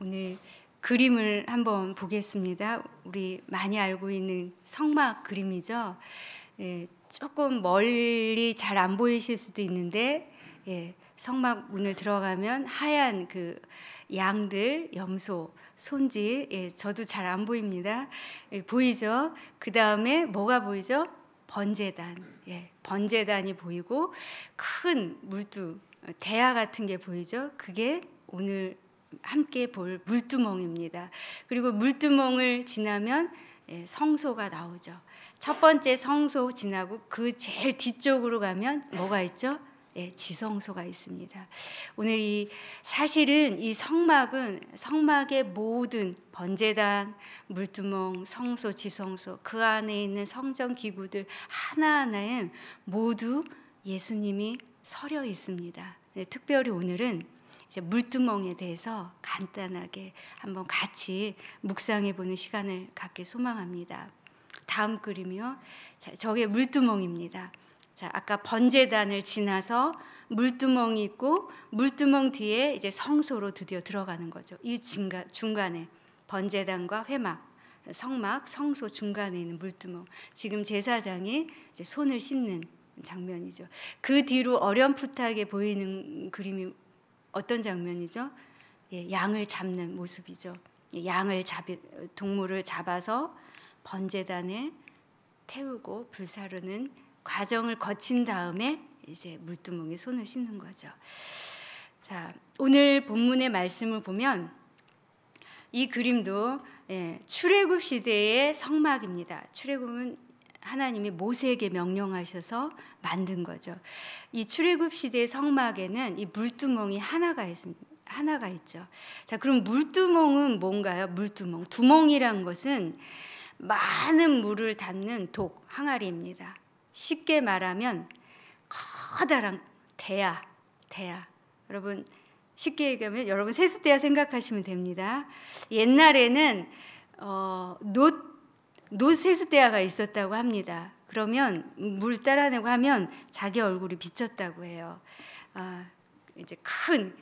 오늘 그림을 한번 보겠습니다. 우리 많이 알고 있는 성막 그림이죠. 조금 멀리 잘 안 보이실 수도 있는데, 성막 문을 들어가면 하얀 그 양들, 염소, 손지, 저도 잘 안 보입니다. 보이죠? 그 다음에 뭐가 보이죠? 번제단, 번제단이 보이고 큰 물두, 대야 같은 게 보이죠? 그게 오늘 함께 볼 물두멍입니다. 그리고 물두멍을 지나면 성소가 나오죠. 첫 번째 성소 지나고 그 제일 뒤쪽으로 가면 뭐가 있죠? 지성소가 있습니다. 오늘 사실은 이 성막은 성막의 모든 번제단, 물두멍, 성소, 지성소 그 안에 있는 성전 기구들 하나하나에 모두 예수님이 서려 있습니다. 특별히 오늘은 이제 물두멍에 대해서 간단하게 한번 같이 묵상해 보는 시간을 갖길 소망합니다. 다음 그림이요. 자, 저게 물두멍입니다. 자, 아까 번제단을 지나서 물두멍이 있고 물두멍 뒤에 이제 성소로 드디어 들어가는 거죠. 이 중간에 번제단과 회막, 성막, 성소 중간에 있는 물두멍. 지금 제사장이 이제 손을 씻는 장면이죠. 그 뒤로 어렴풋하게 보이는 그림이 어떤 장면이죠? 양을 잡는 모습이죠. 동물을 잡아서 번제단에 태우고 불사르는 과정을 거친 다음에 이제 물두멍에 손을 씻는 거죠. 자, 오늘 본문의 말씀을 보면 이 그림도 출애굽 시대의 성막입니다. 출애굽은 하나님이 모세에게 명령하셔서 만든 거죠. 이 출애굽 시대의 성막에는 이 물두멍이 하나가 있죠. 자, 그럼 물두멍은 뭔가요? 물두멍. 두멍이란 것은 많은 물을 담는 독, 항아리입니다. 쉽게 말하면 커다란 대야. 여러분 쉽게 얘기하면 여러분 세숫대야 생각하시면 됩니다. 옛날에는 노 세숫대야가 있었다고 합니다. 그러면 물 따라내고 하면 자기 얼굴이 비쳤다고 해요. 이제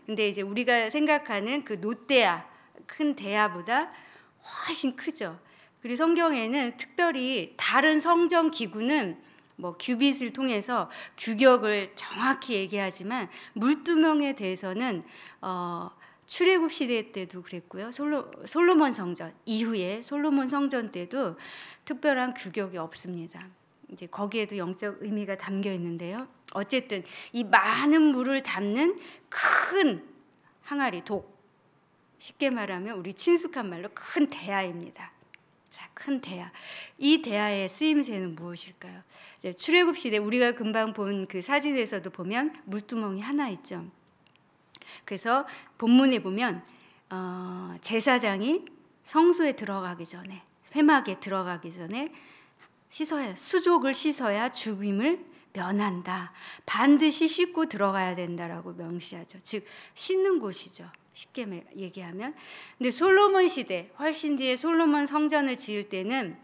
근데 이제 우리가 생각하는 그 노대야, 큰 대야보다 훨씬 크죠. 그리고 성경에는 특별히 다른 성전 기구는 뭐 규빗을 통해서 규격을 정확히 얘기하지만 물두멍에 대해서는 출애굽 시대 때도 그랬고요. 솔로몬 성전 이후에 솔로몬 성전 때도 특별한 규격이 없습니다. 이제 거기에도 영적 의미가 담겨 있는데요. 어쨌든 이 많은 물을 담는 큰 항아리, 독. 쉽게 말하면 우리 친숙한 말로 큰 대야입니다. 자, 큰 대야. 이 대야의 쓰임새는 무엇일까요? 이제 출애굽 시대 우리가 금방 본 그 사진에서도 보면 물두멍이 하나 있죠. 그래서 본문에 보면 제사장이 성소에 들어가기 전에, 회막에 들어가기 전에 수족을 씻어야 죽임을 면한다. 반드시 씻고 들어가야 된다라고 명시하죠. 즉 씻는 곳이죠. 쉽게 얘기하면. 근데 솔로몬 시대, 훨씬 뒤에 솔로몬 성전을 지을 때는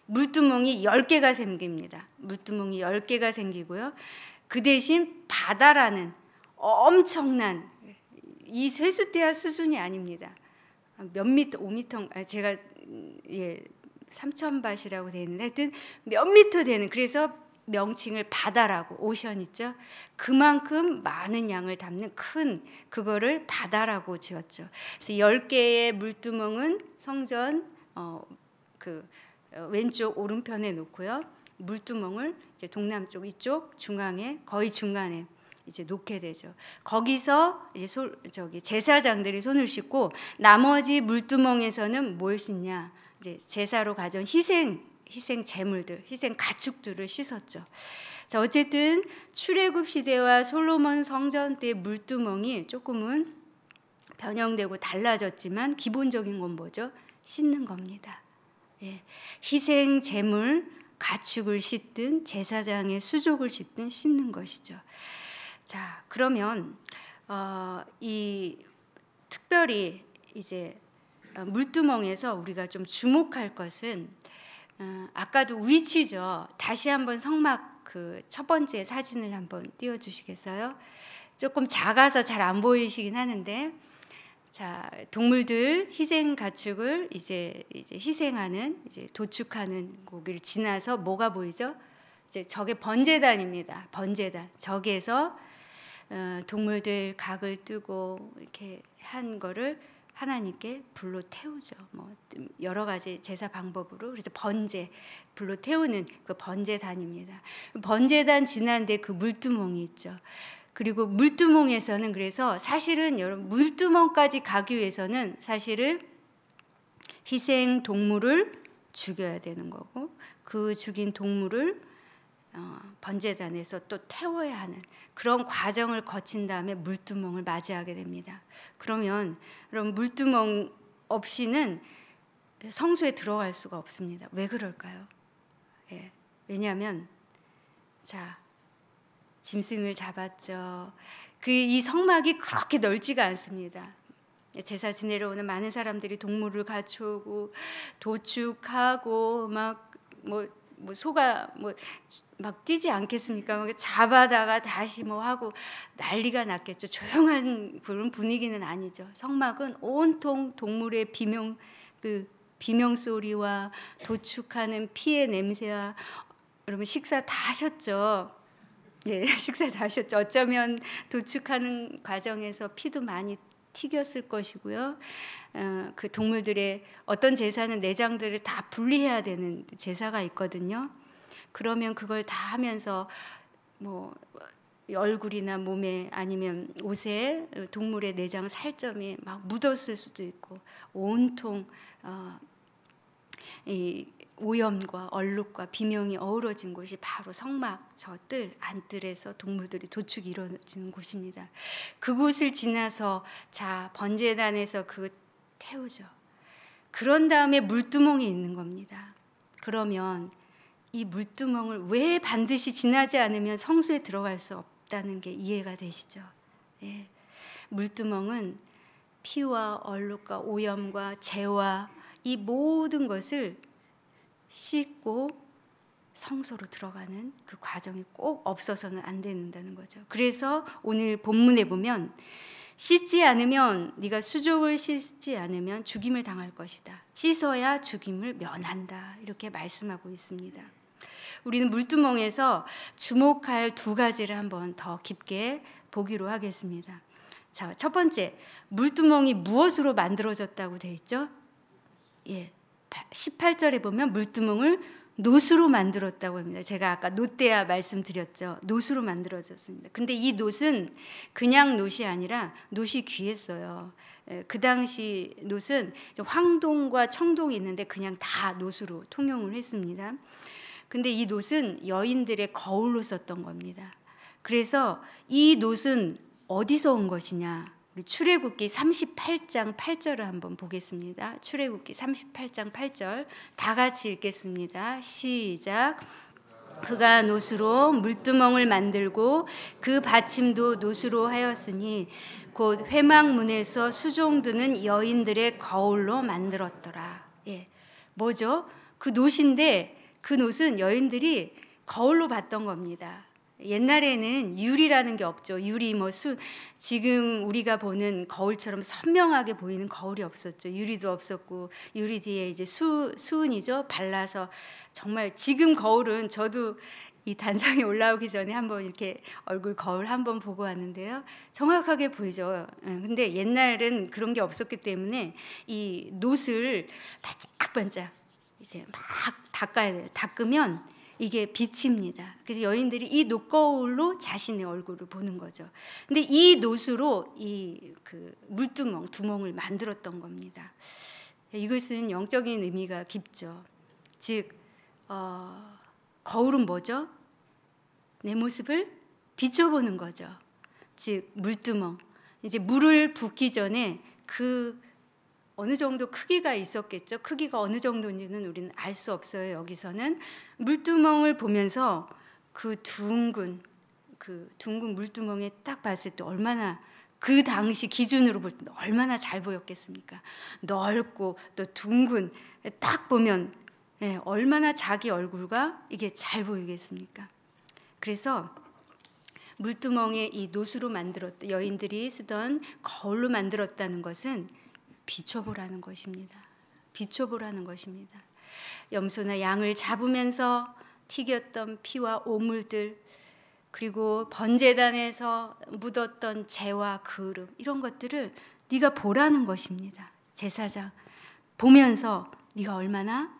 물두멍이 10개가 생깁니다. 물두멍이 10개가 생기고요. 그 대신 바다라는 엄청난 이 세숫대야 수준이 아닙니다. 몇 미터, 5미터, 제가 3,000밭이라고 되어 있는데 하여튼 몇 미터 되는, 그래서 명칭을 바다라고, 오션 있죠. 그만큼 많은 양을 담는 큰 그거를 바다라고 지었죠. 그래서 10개의 물두멍은 성전 왼쪽 오른편에 놓고요. 물두멍을 이제 동남쪽 이쪽 중앙에, 거의 중간에 이제 놓게 되죠. 거기서 이제 제사장들이 손을 씻고 나머지 물두멍에서는 뭘 씻냐? 이제 제사로 가져온 희생 제물들, 희생 가축들을 씻었죠. 자, 어쨌든 출애굽 시대와 솔로몬 성전 때 물두멍이 조금은 변형되고 달라졌지만 기본적인 건 뭐죠? 씻는 겁니다. 희생 제물, 가축을 씻든 제사장의 수족을 씻든 씻는 것이죠. 자, 그러면 이 특별히 이제 물두멍에서 우리가 좀 주목할 것은 아까도 위치죠. 다시 한번 성막 그 첫 번째 사진을 한번 띄워주시겠어요? 조금 작아서 잘 안 보이시긴 하는데, 자, 동물들 희생 가축을 이제 희생하는, 이제 도축하는 고기를 지나서 뭐가 보이죠? 이제 저게 번제단입니다. 번제단. 저기에서 동물들 각을 뜨고 이렇게 한 거를 하나님께 불로 태우죠. 뭐 여러 가지 제사 방법으로. 그래서 번제, 불로 태우는 그 번제단입니다. 번제단 지난데 그 물두멍이 있죠. 그리고 물두멍에서는, 그래서 사실은 여러분, 물두멍까지 가기 위해서는 사실은 희생 동물을 죽여야 되는 거고, 그 죽인 동물을 번제단에서 또 태워야 하는 그런 과정을 거친 다음에 물두멍을 맞이하게 됩니다. 그러면 여러분, 물두멍 없이는 성소에 들어갈 수가 없습니다. 왜 그럴까요? 예, 왜냐하면 자, 짐승을 잡았죠. 이 성막이 그렇게 넓지가 않습니다. 제사 지내러 오는 많은 사람들이 동물을 가져오고 도축하고 막 소가 막 뛰지 않겠습니까? 막 잡아다가 다시 뭐 하고 난리가 났겠죠. 조용한 그런 분위기는 아니죠. 성막은 온통 동물의 비명 소리와 도축하는 피의 냄새와, 여러분 식사 다 하셨죠? 예, 식사 다 하셨죠. 어쩌면 도축하는 과정에서 피도 많이 튀겼을 것이고요. 그 동물들의 어떤 제사는 내장들을 다 분리해야 되는 제사가 있거든요. 그러면 그걸 다 하면서 뭐 얼굴이나 몸에 아니면 옷에 동물의 내장 살점이 막 묻었을 수도 있고, 온통 이 오염과 얼룩과 비명이 어우러진 곳이 바로 성막, 저 안뜰에서 동물들이 도축이 이루어지는 곳입니다. 그곳을 지나서 자, 번제단에서 그 태우죠. 그런 다음에 물두멍이 있는 겁니다. 그러면 이 물두멍을 왜 반드시 지나지 않으면 성소에 들어갈 수 없다는 게 이해가 되시죠? 예. 물두멍은 피와 얼룩과 오염과 재와 이 모든 것을 씻고 성소로 들어가는 그 과정이 꼭 없어서는 안 된다는 거죠. 그래서 오늘 본문에 보면 씻지 않으면, 네가 수족을 씻지 않으면 죽임을 당할 것이다. 씻어야 죽임을 면한다. 이렇게 말씀하고 있습니다. 우리는 물두멍에서 주목할 두 가지를 한번 더 깊게 보기로 하겠습니다. 자, 첫 번째, 물두멍이 무엇으로 만들어졌다고 되어 있죠? 예, 18절에 보면 물두멍을 돛으로 만들었다고 합니다. 제가 아까 놋대야 말씀드렸죠. 놋으로 만들어졌습니다. 근데 이 놋은 그냥 놋이 아니라 놋이 귀했어요. 그 당시 놋은 황동과 청동이 있는데 그냥 다 놋으로 통용을 했습니다. 근데 이 놋은 여인들의 거울로 썼던 겁니다. 그래서 이 놋은 어디서 온 것이냐? 우리 출애굽기 38장 8절을 한번 보겠습니다. 출애굽기 38장 8절 다 같이 읽겠습니다. 시작. 그가 놋으로 물두멍을 만들고 그 받침도 놋으로 하였으니 곧 회막문에서 수종드는 여인들의 거울로 만들었더라. 예, 뭐죠? 그 놋인데 그 놋은 여인들이 거울로 봤던 겁니다. 옛날에는 유리라는 게 없죠. 유리 지금 우리가 보는 거울처럼 선명하게 보이는 거울이 없었죠. 유리도 없었고, 유리 뒤에 이제 수은이죠. 발라서 정말, 지금 거울은 저도 이 단상에 올라오기 전에 한번 이렇게 얼굴 거울 한번 보고 왔는데요. 정확하게 보이죠. 근데 옛날엔 그런 게 없었기 때문에 이 놋을 반짝반짝 이제 막 닦아야 돼요. 닦으면 이게 비칩니다. 그래서 여인들이 이 놋거울로 자신의 얼굴을 보는 거죠. 근데 이 놋으로 그 두멍을 만들었던 겁니다. 이것은 영적인 의미가 깊죠. 즉, 거울은 뭐죠? 내 모습을 비춰보는 거죠. 즉, 물두멍. 이제 물을 붓기 전에 그 어느 정도 크기가 있었겠죠. 크기가 어느 정도인지는 우리는 알 수 없어요. 여기서는 물두멍을 보면서 그 둥근 물두멍에 딱 봤을 때 얼마나, 그 당시 기준으로 볼 때 얼마나 잘 보였겠습니까? 넓고 또 둥근, 딱 보면 얼마나 자기 얼굴과 이게 잘 보이겠습니까? 그래서 물두멍에 이 노수로 만들었던 여인들이 쓰던 거울로 만들었다는 것은 비춰보라는 것입니다. 비춰보라는 것입니다. 염소나 양을 잡으면서 튀겼던 피와 오물들, 그리고 번제단에서 묻었던 재와 그릇, 이런 것들을 네가 보라는 것입니다. 제사장 보면서 네가 얼마나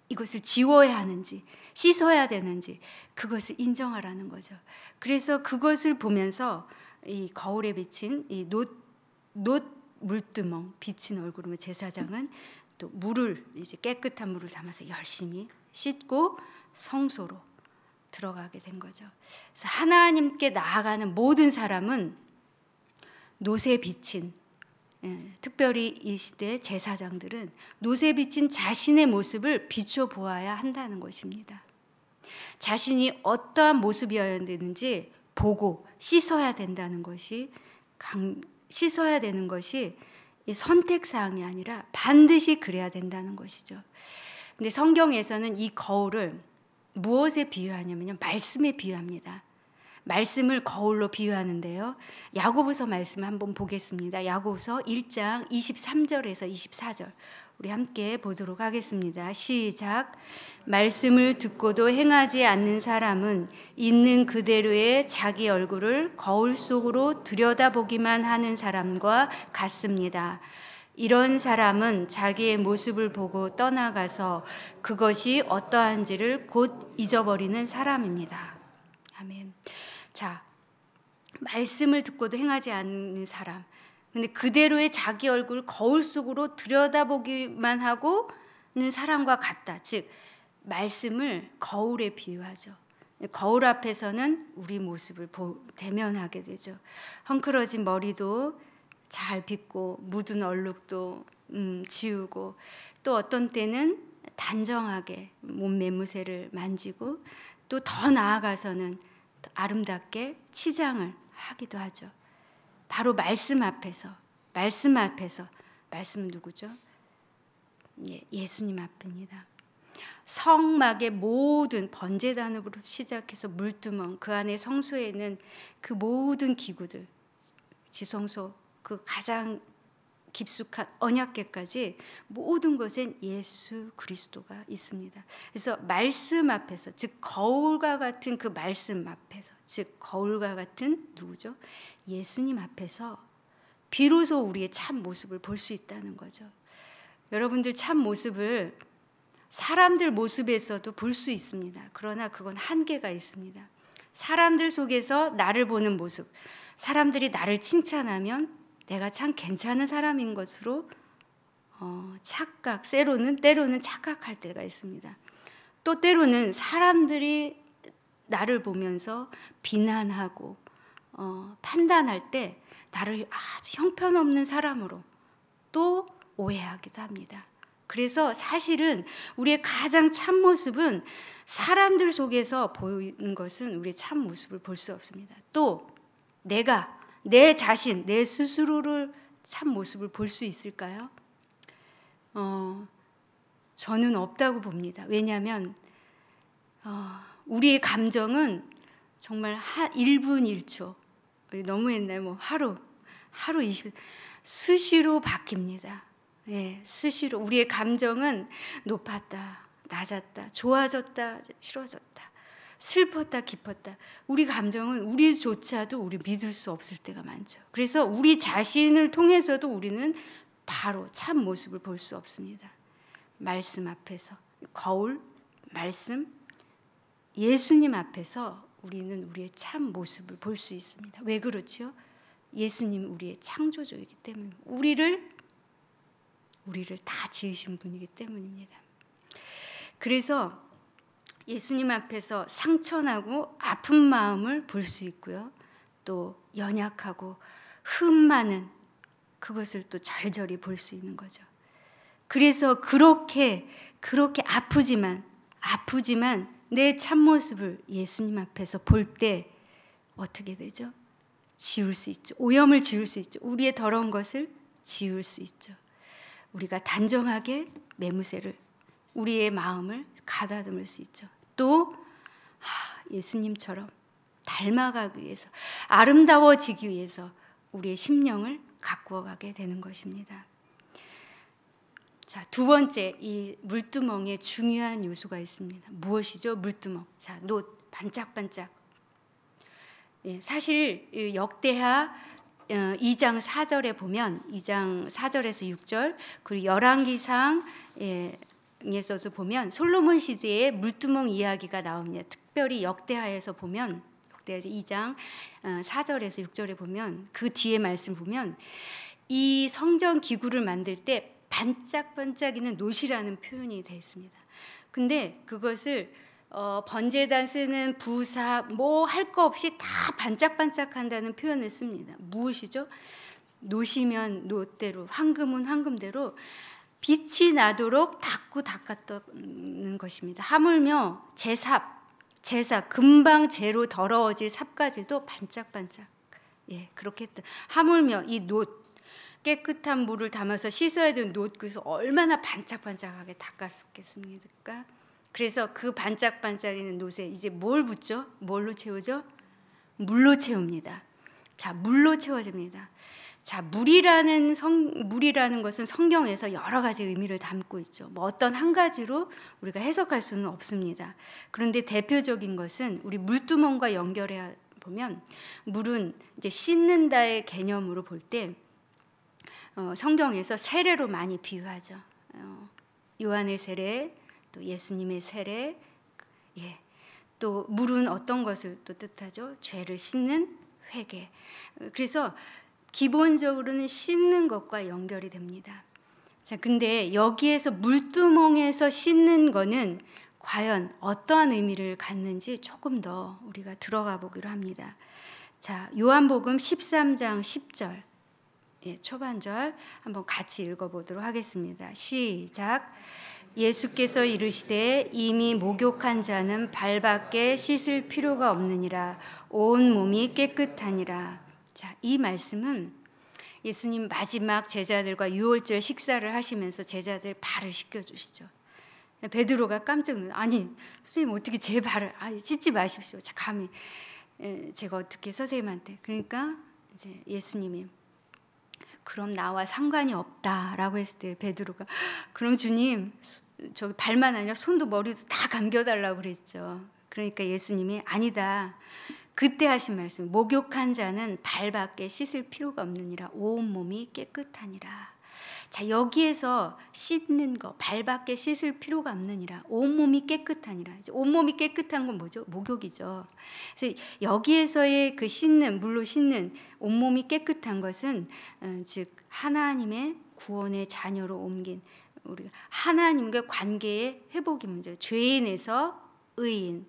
이것을 지워야 하는지, 씻어야 되는지 그것을 인정하라는 거죠. 그래서 그것을 보면서 이 거울에 비친 이 놋 물두멍 비친 얼굴로 제사장은 또 물을, 이제 깨끗한 물을 담아서 열심히 씻고 성소로 들어가게 된 거죠. 그래서 하나님께 나아가는 모든 사람은 놋에 비친, 특별히 이 시대 제사장들은 놋에 비친 자신의 모습을 비춰보아야 한다는 것입니다. 자신이 어떠한 모습이어야 되는지 보고 씻어야 된다는 것이, 씻어야 되는 것이 선택사항이 아니라 반드시 그래야 된다는 것이죠. 근데 성경에서는 이 거울을 무엇에 비유하냐면요, 말씀에 비유합니다. 말씀을 거울로 비유하는데요. 야고보서 말씀 한번 보겠습니다. 야고보서 1장 23절에서 24절 우리 함께 보도록 하겠습니다. 시작. 말씀을 듣고도 행하지 않는 사람은 있는 그대로의 자기 얼굴을 거울 속으로 들여다보기만 하는 사람과 같습니다. 이런 사람은 자기의 모습을 보고 떠나가서 그것이 어떠한지를 곧 잊어버리는 사람입니다. 아멘. 자, 말씀을 듣고도 행하지 않는 사람. 근데 그대로의 자기 얼굴을 거울 속으로 들여다보기만 하고는 사람과 같다. 즉, 말씀을 거울에 비유하죠. 거울 앞에서는 우리 모습을 대면하게 되죠. 헝클어진 머리도 잘 빗고 묻은 얼룩도 지우고, 또 어떤 때는 단정하게 몸 매무새를 만지고, 또 더 나아가서는 아름답게 치장을 하기도 하죠. 바로 말씀 앞에서, 말씀은 누구죠? 예수님 앞입니다. 성막의 모든 번제단으로 시작해서 물두멍, 그 안에 성소에 있는 그 모든 기구들, 지성소, 그 가장 깊숙한 언약궤까지 모든 것엔 예수 그리스도가 있습니다. 그래서 말씀 앞에서, 즉 거울과 같은 그 말씀 앞에서, 즉 거울과 같은 누구죠? 예수님 앞에서 비로소 우리의 참 모습을 볼 수 있다는 거죠. 여러분들 참 모습을 사람들 모습에서도 볼 수 있습니다. 그러나 그건 한계가 있습니다. 사람들 속에서 나를 보는 모습, 사람들이 나를 칭찬하면 내가 참 괜찮은 사람인 것으로 때로는 착각할 때가 있습니다. 또 때로는 사람들이 나를 보면서 비난하고 판단할 때 나를 아주 형편없는 사람으로 또 오해하기도 합니다. 그래서 사실은 우리의 가장 참 모습은 사람들 속에서 보이는 것은 우리의 참 모습을 볼 수 없습니다. 또 내가 내 자신, 내 스스로를 참 모습을 볼 수 있을까요? 저는 없다고 봅니다. 왜냐하면 우리의 감정은 정말 1분 1초, 너무 옛날 하루 20, 수시로 바뀝니다. 예, 수시로 우리의 감정은 높았다, 낮았다, 좋아졌다, 싫어졌다, 슬펐다, 기뻤다. 우리 감정은 우리조차도 우리 믿을 수 없을 때가 많죠. 그래서 우리 자신을 통해서도 우리는 바로 참 모습을 볼 수 없습니다. 말씀 앞에서, 거울, 말씀, 예수님 앞에서 우리는 우리의 참 모습을 볼 수 있습니다. 왜 그렇죠? 예수님 우리의 창조주이기 때문입니다. 우리를 다 지으신 분이기 때문입니다. 그래서 예수님 앞에서 상처나고 아픈 마음을 볼 수 있고요. 또 연약하고 흠 많은 그것을 또 절절히 볼 수 있는 거죠. 그래서 그렇게 아프지만 내 참모습을 예수님 앞에서 볼 때 어떻게 되죠? 지울 수 있죠. 오염을 지울 수 있죠. 우리의 더러운 것을 지울 수 있죠. 우리가 단정하게 매무새를, 우리의 마음을 가다듬을 수 있죠. 또 예수님처럼 닮아가기 위해서, 아름다워지기 위해서 우리의 심령을 가꾸어가게 되는 것입니다. 자, 두 번째, 이 물두멍에 중요한 요소가 있습니다. 무엇이죠? 물두멍. 자, 놋 반짝반짝. 예, 사실 역대하 2장 4절에 보면 2장 4절에서 6절 그리고 열왕기상 에서도 보면 솔로몬 시대의 물두멍 이야기가 나옵니다. 특별히 역대하에서 보면 역대하 2장 4절에서 6절에 보면 그 뒤에 말씀 보면 이 성전 기구를 만들 때 반짝반짝이는 놋이라는 표현이 되어 있습니다. 근데 그것을 번제단 쓰는 부사 뭐 할 거 없이 다 반짝반짝한다는 표현을 씁니다. 무엇이죠? 놋이면 놋대로, 황금은 황금대로 빛이 나도록 닦았다는 것입니다. 하물며 제삽 금방 재로 더러워질 삽까지도 반짝반짝. 예, 그렇게 했다. 하물며 이 놋 깨끗한 물을 담아서 씻어야 되는 놋, 그래서 얼마나 반짝반짝하게 닦았겠습니까? 그래서 그 반짝반짝이는 놋에 이제 뭘 붓죠? 뭘로 채우죠? 물로 채웁니다. 자, 물로 채워집니다. 자, 물이라는 것은 성경에서 여러 가지 의미를 담고 있죠. 뭐 어떤 한 가지로 우리가 해석할 수는 없습니다. 그런데 대표적인 것은 우리 물두멍과 연결해 보면 물은 이제 씻는다의 개념으로 볼 때 성경에서 세례로 많이 비유하죠. 요한의 세례, 또 예수님의 세례, 예. 또 물은 어떤 것을 또 뜻하죠? 죄를 씻는 회개. 그래서 기본적으로는 씻는 것과 연결이 됩니다. 자, 근데 여기에서 물두멍에서 씻는 거는 과연 어떠한 의미를 갖는지 조금 더 우리가 들어가 보기로 합니다. 자, 요한복음 13장 10절. 예, 초반절 한번 같이 읽어보도록 하겠습니다. 시작. 예수께서 이르시되 이미 목욕한 자는 발밖에 씻을 필요가 없느니라. 온 몸이 깨끗하니라. 자, 이 말씀은 예수님 마지막 제자들과 유월절 식사를 하시면서 제자들 발을 씻겨주시죠. 베드로가 깜짝 놀라. 아니 선생님 어떻게 제 발을 씻지 마십시오. 자, 감히 제가 어떻게 선생님한테. 그러니까 이제 예수님이 그럼 나와 상관이 없다라고 했을 때 베드로가 그럼 주님 저기 발만 아니라 손도 머리도 다 감겨달라고 그랬죠. 그러니까 예수님이 아니다. 그때 하신 말씀, 목욕한 자는 발밖에 씻을 필요가 없느니라. 온 몸이 깨끗하니라. 자, 여기에서 씻는 거, 발밖에 씻을 필요가 없느니라. 온 몸이 깨끗하니라. 이제 온 몸이 깨끗한 건 뭐죠? 목욕이죠. 그래서 여기에서의 그 씻는, 물로 씻는 온 몸이 깨끗한 것은 즉 하나님의 구원의 자녀로 옮긴 우리가 하나님과 관계의 회복이 문제예요. 죄인에서 의인,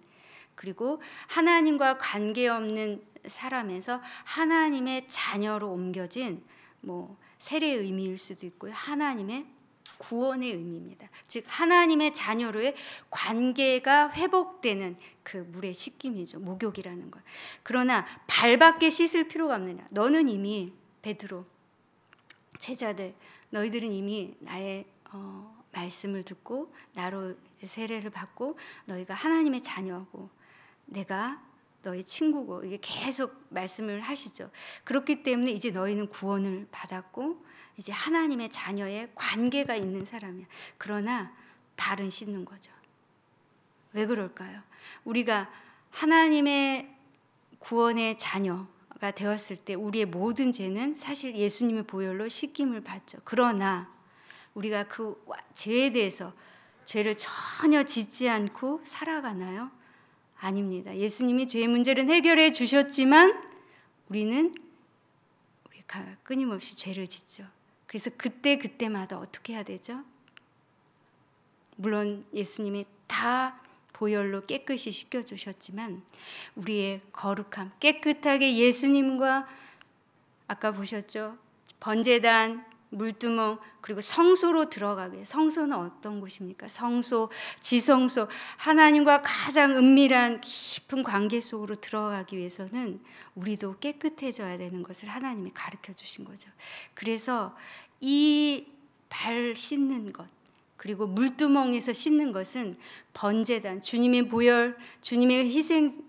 그리고 하나님과 관계없는 사람에서 하나님의 자녀로 옮겨진 뭐 세례의 의미일 수도 있고요. 하나님의 구원의 의미입니다. 즉 하나님의 자녀로의 관계가 회복되는 그 물의 씻김이죠. 목욕이라는 것. 그러나 발밖에 씻을 필요가 없느냐. 너는 이미 베드로 제자들 너희들은 이미 나의 말씀을 듣고 나로 세례를 받고 너희가 하나님의 자녀고 내가 너희 친구고 이게 계속 말씀을 하시죠. 그렇기 때문에 이제 너희는 구원을 받았고 이제 하나님의 자녀의 관계가 있는 사람이야. 그러나 발은 씻는 거죠. 왜 그럴까요? 우리가 하나님의 구원의 자녀가 되었을 때 우리의 모든 죄는 사실 예수님의 보혈로 씻김을 받죠. 그러나 우리가 그 죄에 대해서 죄를 전혀 짓지 않고 살아가나요? 아닙니다. 예수님이 죄의 문제를 해결해 주셨지만 우리가 끊임없이 죄를 짓죠. 그래서 그때마다 어떻게 해야 되죠? 물론 예수님이 다 보혈로 깨끗이 씻겨주셨지만 우리의 거룩함, 깨끗하게 예수님과 아까 보셨죠? 번제단, 물두멍, 그리고 성소로 들어가게. 성소는 어떤 곳입니까? 성소, 지성소, 하나님과 가장 은밀한 깊은 관계 속으로 들어가기 위해서는 우리도 깨끗해져야 되는 것을 하나님이 가르쳐 주신 거죠. 그래서 이 발 씻는 것, 그리고 물두멍에서 씻는 것은 번제단, 주님의 보혈, 주님의 희생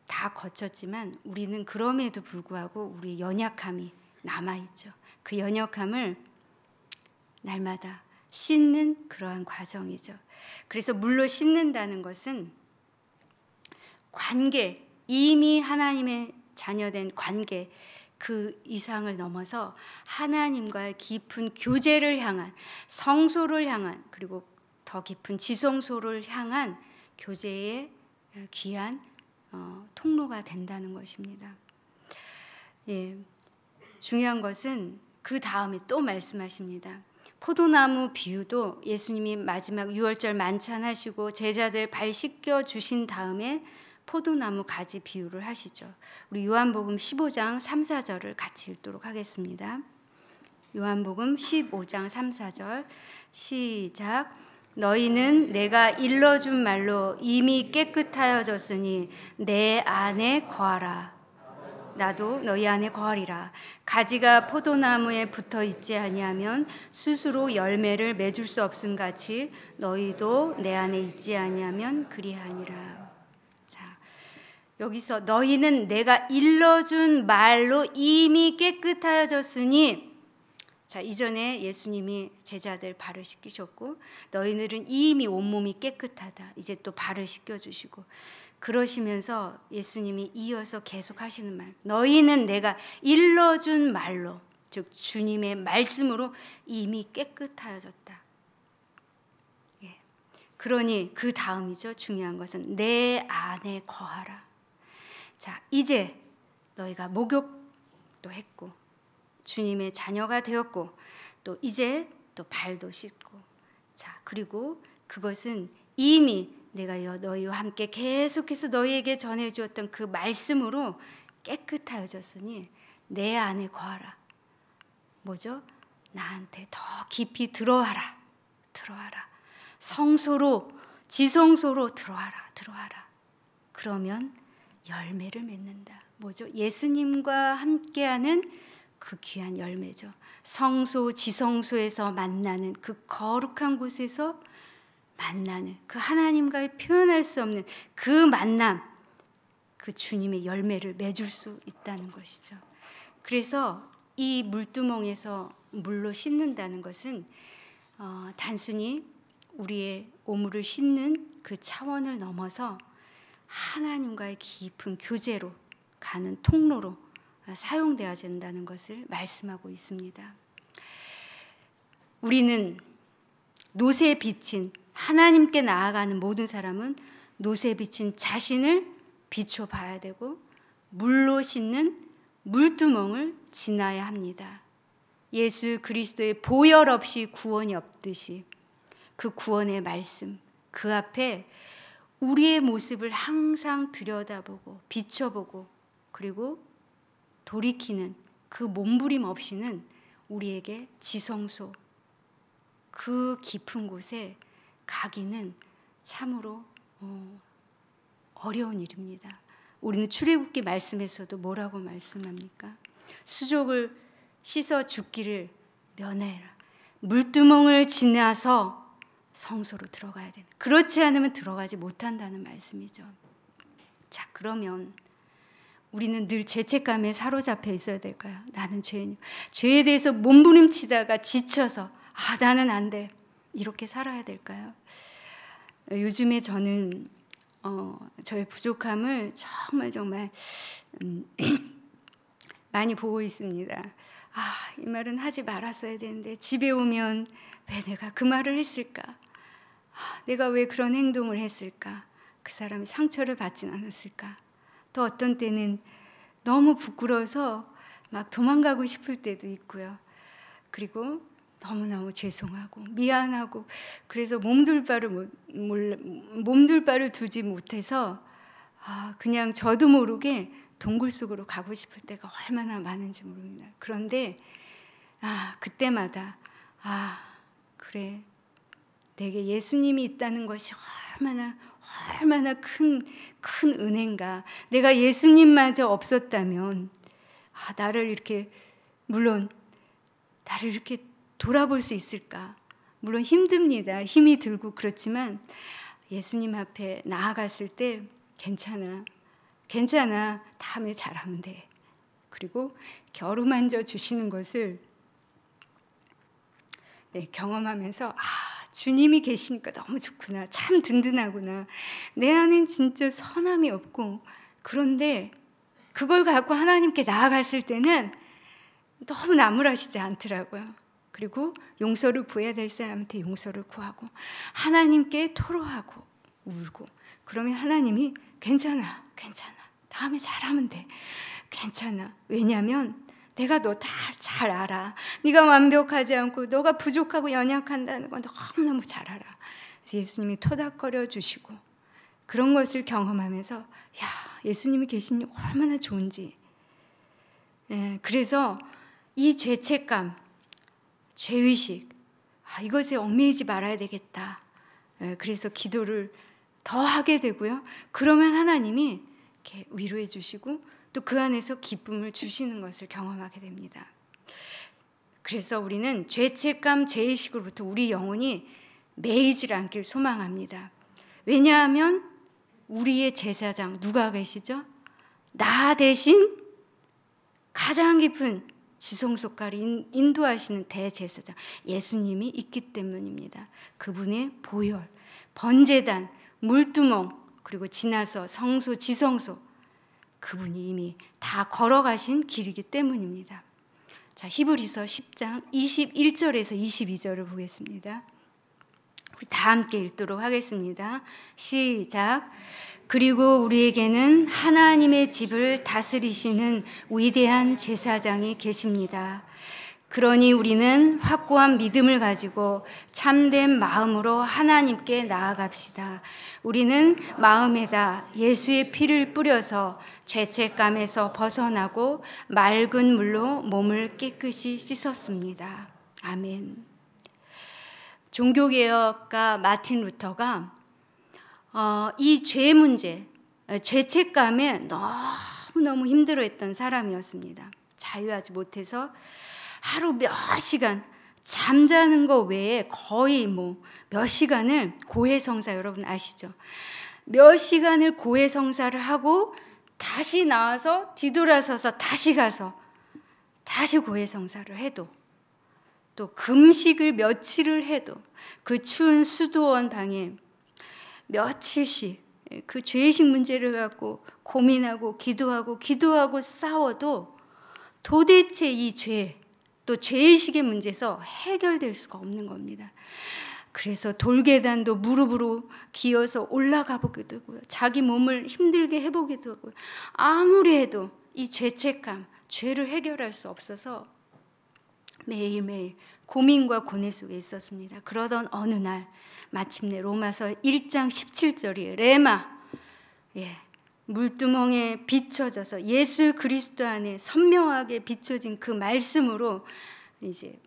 다 거쳤지만 우리는 그럼에도 불구하고 우리의 연약함이 남아있죠. 그 연약함을 날마다 씻는 그러한 과정이죠. 그래서 물로 씻는다는 것은 관계, 이미 하나님의 자녀된 관계, 그 이상을 넘어서 하나님과의 깊은 교제를 향한, 성소를 향한, 그리고 더 깊은 지성소를 향한 교제의 귀한 통로가 된다는 것입니다. 예, 중요한 것은 그 다음에 또 말씀하십니다. 포도나무 비유도 예수님이 마지막 유월절 만찬하시고 제자들 발 씻겨 주신 다음에 포도나무 가지 비유를 하시죠. 우리 요한복음 15장 3, 4절을 같이 읽도록 하겠습니다. 요한복음 15장 3, 4절 시작. 너희는 내가 일러준 말로 이미 깨끗하여졌으니 내 안에 거하라. 나도 너희 안에 거하리라. 가지가 포도나무에 붙어 있지 아니하면 스스로 열매를 맺을 수 없음 같이 너희도 내 안에 있지 아니하면 그리하니라. 자, 여기서 너희는 내가 일러준 말로 이미 깨끗하여졌으니, 자, 이전에 예수님이 제자들 발을 씻기셨고 너희들은 이미 온몸이 깨끗하다. 이제 또 발을 씻겨주시고 그러시면서 예수님이 이어서 계속 하시는 말, 너희는 내가 일러준 말로, 즉 주님의 말씀으로 이미 깨끗하여졌다. 예. 그러니 그 다음이죠. 중요한 것은 내 안에 거하라. 자, 이제 너희가 목욕도 했고 주님의 자녀가 되었고 또 이제 또 발도 씻고, 자, 그리고 그것은 이미 내가 너희와 함께 계속해서 너희에게 전해주었던 그 말씀으로 깨끗하여졌으니 내 안에 거하라. 뭐죠? 나한테 더 깊이 들어와라. 들어와라. 성소로, 지성소로 들어와라. 그러면 열매를 맺는다. 뭐죠? 예수님과 함께하는 그 귀한 열매죠. 성소, 지성소에서 만나는 그 거룩한 곳에서 만나는 그 하나님과의 표현할 수 없는 그 만남, 그 주님의 열매를 맺을 수 있다는 것이죠. 그래서 이 물두멍에서 물로 씻는다는 것은 단순히 우리의 오물을 씻는 그 차원을 넘어서 하나님과의 깊은 교제로 가는 통로로 사용되어야 된다는 것을 말씀하고 있습니다. 우리는 노새에 비친 하나님께 나아가는 모든 사람은 노새에 비친 자신을 비춰봐야 되고 물로 씻는 물두멍을 지나야 합니다. 예수 그리스도의 보혈 없이 구원이 없듯이 그 구원의 말씀, 그 앞에 우리의 모습을 항상 들여다보고 비춰보고 그리고 돌이키는 그 몸부림 없이는 우리에게 지성소, 그 깊은 곳에 가기는 참으로 어려운 일입니다. 우리는 출애굽기 말씀에서도 뭐라고 말씀합니까? 수족을 씻어 죽기를 면해라. 물두멍을 지나서 성소로 들어가야 되는. 그렇지 않으면 들어가지 못한다는 말씀이죠. 자, 그러면 우리는 늘 죄책감에 사로잡혀 있어야 될까요? 나는 죄인이요. 죄에 대해서 몸부림치다가 지쳐서 나는 안 돼. 이렇게 살아야 될까요? 요즘에 저는 저의 부족함을 정말 많이 보고 있습니다. 이 말은 하지 말았어야 되는데 집에 오면 왜 내가 그 말을 했을까? 내가 왜 그런 행동을 했을까? 그 사람이 상처를 받진 않았을까? 또 어떤 때는 너무 부끄러워서 막 도망가고 싶을 때도 있고요. 그리고 너무너무 죄송하고 미안하고 그래서 몸둘 바를 두지 못해서 그냥 저도 모르게 동굴 속으로 가고 싶을 때가 얼마나 많은지 모릅니다. 그런데 그때마다 그래, 내게 예수님이 있다는 것이 얼마나 큰 은혜인가. 내가 예수님마저 없었다면 나를 이렇게 돌아볼 수 있을까? 물론 힘듭니다. 힘이 들고 그렇지만 예수님 앞에 나아갔을 때 괜찮아. 괜찮아. 다음에 잘하면 돼. 그리고 겨루만져 주시는 것을 경험하면서 주님이 계시니까 너무 좋구나. 참 든든하구나. 내 안엔 진짜 선함이 없고, 그런데 그걸 갖고 하나님께 나아갔을 때는 너무 나무라시지 않더라고요. 그리고 용서를 구해야 될 사람한테 용서를 구하고 하나님께 토로하고 울고, 그러면 하나님이 괜찮아. 다음에 잘하면 돼. 괜찮아. 왜냐하면 내가 너 다 잘 알아. 네가 완벽하지 않고 너가 부족하고 연약한다는 건 너무너무 잘 알아. 그래서 예수님이 토닥거려 주시고, 그런 것을 경험하면서 예수님이 계시니 얼마나 좋은지. 그래서 이 죄책감, 죄의식, 이것에 얽매이지 말아야 되겠다. 그래서 기도를 더 하게 되고요. 그러면 하나님이 이렇게 위로해 주시고 또 그 안에서 기쁨을 주시는 것을 경험하게 됩니다. 그래서 우리는 죄책감, 죄의식으로부터 우리 영혼이 매이질 않길 소망합니다. 왜냐하면 우리의 제사장 누가 계시죠? 나 대신 가장 깊은 지성소까지 인도하시는 대제사장 예수님이 있기 때문입니다. 그분의 보혈, 번제단, 물두멍, 그리고 지나서 성소, 지성소, 그분이 이미 다 걸어가신 길이기 때문입니다. 자, 히브리서 10장 21절에서 22절을 보겠습니다. 우리 다 함께 읽도록 하겠습니다. 시작. 그리고 우리에게는 하나님의 집을 다스리시는 위대한 제사장이 계십니다. 그러니 우리는 확고한 믿음을 가지고 참된 마음으로 하나님께 나아갑시다. 우리는 마음에다 예수의 피를 뿌려서 죄책감에서 벗어나고 맑은 물로 몸을 깨끗이 씻었습니다. 아멘. 종교개혁가 마틴 루터가 이 죄 문제, 죄책감에 너무너무 힘들어했던 사람이었습니다. 자유하지 못해서 하루 몇 시간 잠자는 거 외에 거의 몇 시간을 고해성사, 여러분 아시죠? 몇 시간을 고해성사를 하고 다시 나와서 뒤돌아서서 다시 가서 다시 고해성사를 해도, 또 금식을 며칠을 해도 그 추운 수도원 방에 며칠씩 그 죄의식 문제를 갖고 고민하고 기도하고 싸워도 도대체 이 죄, 또 죄의식의 문제에서 해결될 수가 없는 겁니다. 그래서 돌계단도 무릎으로 기어서 올라가 보기도 하고요. 자기 몸을 힘들게 해보기도 하고요. 아무리 해도 이 죄책감, 죄를 해결할 수 없어서 매일매일 고민과 고뇌 속에 있었습니다. 그러던 어느 날 마침내 로마서 1장 17절이 레마, 물두멍에 비춰져서 예수 그리스도 안에 선명하게 비춰진 그 말씀으로 이제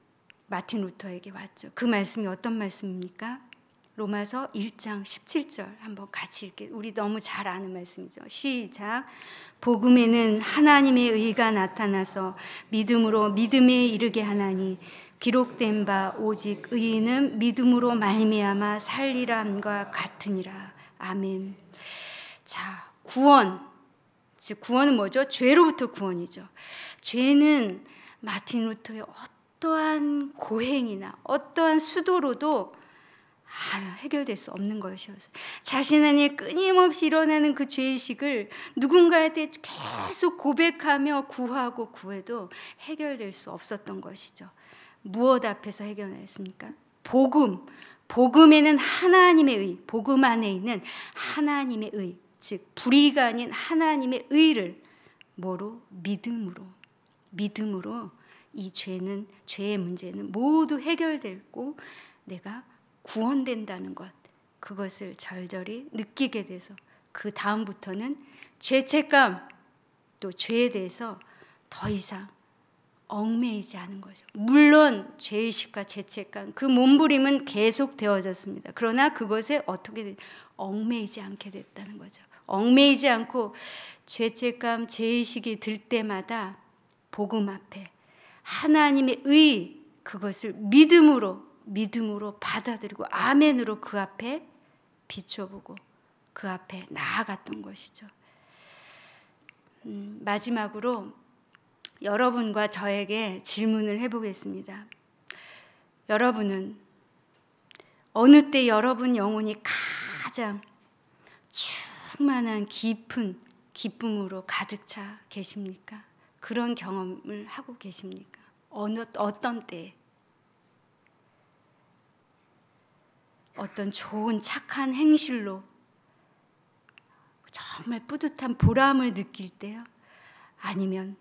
마틴 루터에게 왔죠. 그 말씀이 어떤 말씀입니까? 로마서 1장 17절 한번 같이 읽게. 우리 너무 잘 아는 말씀이죠. 시작. 복음에는 하나님의 의가 나타나서 믿음으로 믿음에 이르게 하나니 기록된 바 오직 의인은 믿음으로 말미암아 살리라 함과 같으니라. 아멘. 자, 구원. 즉 구원은 뭐죠? 죄로부터 구원이죠. 죄는 마틴 루터의 어떠한 고행이나 어떠한 수도로도 해결될 수 없는 것이었어요. 자신 안에 끊임없이 일어나는 그 죄의식을 누군가한테 계속 고백하며 구하고 구해도 해결될 수 없었던 것이죠. 무엇 앞에서 해결했습니까? 복음. 복음에는 하나님의 의, 복음 안에 있는 하나님의 의, 즉 불의가 아닌 하나님의 의를 뭐로? 믿음으로 이 죄의 문제는 모두 해결되고 내가 구원된다는 것, 그것을 절절히 느끼게 돼서 그 다음부터는 죄책감, 또 죄에 대해서 더 이상 얽매이지 않은 거죠. 물론 죄의식과 죄책감, 그 몸부림은 계속 되어졌습니다. 그러나 그것에 어떻게 얽매이지 않게 됐다는 거죠. 얽매이지 않고 죄책감, 죄의식이 들 때마다 복음 앞에 하나님의 의, 그것을 믿음으로 받아들이고 아멘으로 그 앞에 비춰보고 그 앞에 나아갔던 것이죠. 마지막으로 여러분과 저에게 질문을 해보겠습니다. 여러분은 어느 때 여러분 영혼이 가장 충만한 깊은 기쁨으로 가득 차 계십니까? 그런 경험을 하고 계십니까? 어떤 때에? 어떤 좋은 착한 행실로 정말 뿌듯한 보람을 느낄 때요? 아니면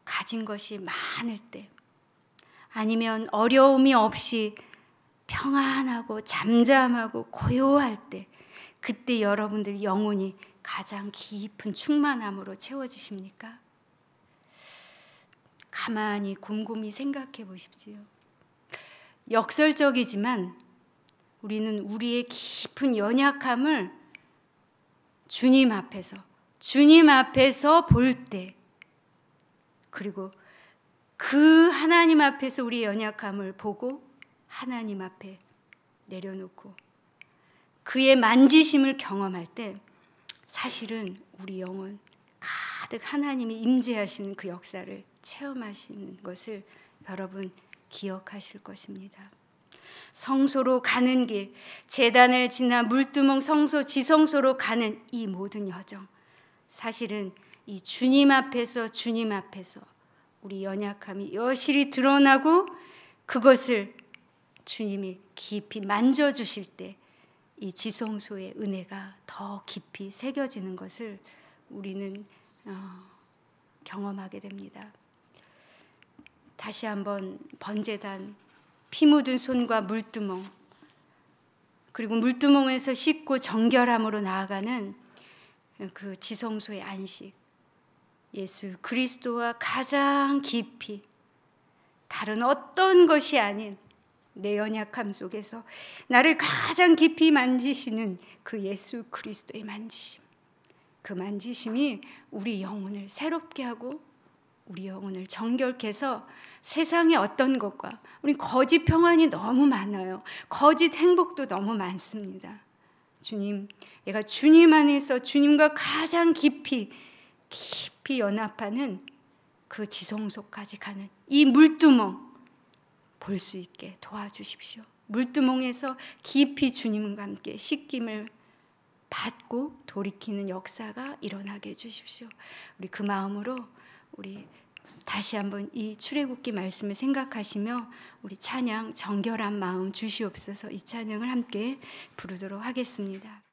가진 것이 많을 때? 아니면 어려움이 없이 평안하고 잠잠하고 고요할 때, 그때 여러분들 영혼이 가장 깊은 충만함으로 채워지십니까? 가만히 곰곰이 생각해 보십시오. 역설적이지만 우리는 우리의 깊은 연약함을 주님 앞에서 볼 때, 그리고 그 하나님 앞에서 우리의 연약함을 보고 하나님 앞에 내려놓고 그의 만지심을 경험할 때, 사실은 우리 영혼 가득 하나님이 임재하시는 그 역사를 체험하시는 것을 여러분 기억하실 것입니다. 성소로 가는 길, 제단을 지나 물두멍 성소 지성소로 가는 이 모든 여정, 사실은 이 주님 앞에서 우리 연약함이 여실히 드러나고 그것을 주님이 깊이 만져주실 때 이 지성소의 은혜가 더 깊이 새겨지는 것을 우리는 경험하게 됩니다. 다시 한번 번제단, 피 묻은 손과 물두멍, 그리고 물두멍에서 씻고 정결함으로 나아가는 그 지성소의 안식, 예수 그리스도와 가장 깊이, 다른 어떤 것이 아닌 내 연약함 속에서 나를 가장 깊이 만지시는 그 예수 그리스도의 만지심, 그 만지심이 우리 영혼을 새롭게 하고 우리 영혼을 정결케 해서 세상의 어떤 것과, 우리 거짓 평안이 너무 많아요. 거짓 행복도 너무 많습니다. 주님, 내가 주님 안에서 주님과 가장 깊이 연합하는 그 지성소까지 가는 이 물두멍 볼 수 있게 도와주십시오. 물두멍에서 깊이 주님과 함께 씻김을 받고 돌이키는 역사가 일어나게 해주십시오. 우리 그 마음으로 우리 다시 한번 이 출애굽기 말씀을 생각하시며 우리 찬양 정결한 마음 주시옵소서, 이 찬양을 함께 부르도록 하겠습니다.